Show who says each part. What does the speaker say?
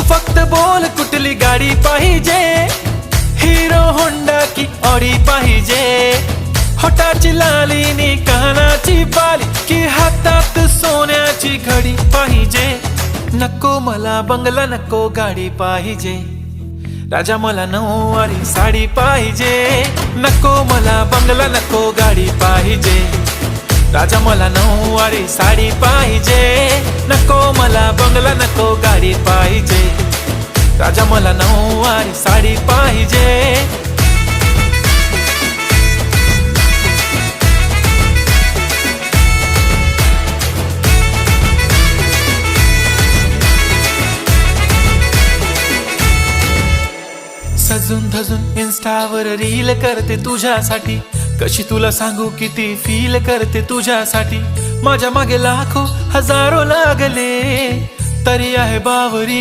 Speaker 1: फक्त बोल कुठली गाडी पाहिजे, हिरो होंडा की ऑडी पाहिजे, होटाची लाली नी कानाची बाली की हातात सोन्याची घडी पाहिजे. नको मला बंगला नको गाडी पाहिजे, राजा मला नऊवारी साडी पाहिजे. नको मला बंगला नको गाडी पाहिजे, राजा मला नऊवारी साडी पाहिजे. नको मला बंगला नको गाडी पाहिजे, राजा मला नऊवारी साडी पाहिजे. सजून धजून इन्स्टावर रील करते तुझ्यासाठी, कशी तुला सांगू किती फील करते तुझ्यासाठी. माझ्या मागे लाखो हजारो लागले तरी आहे बावरी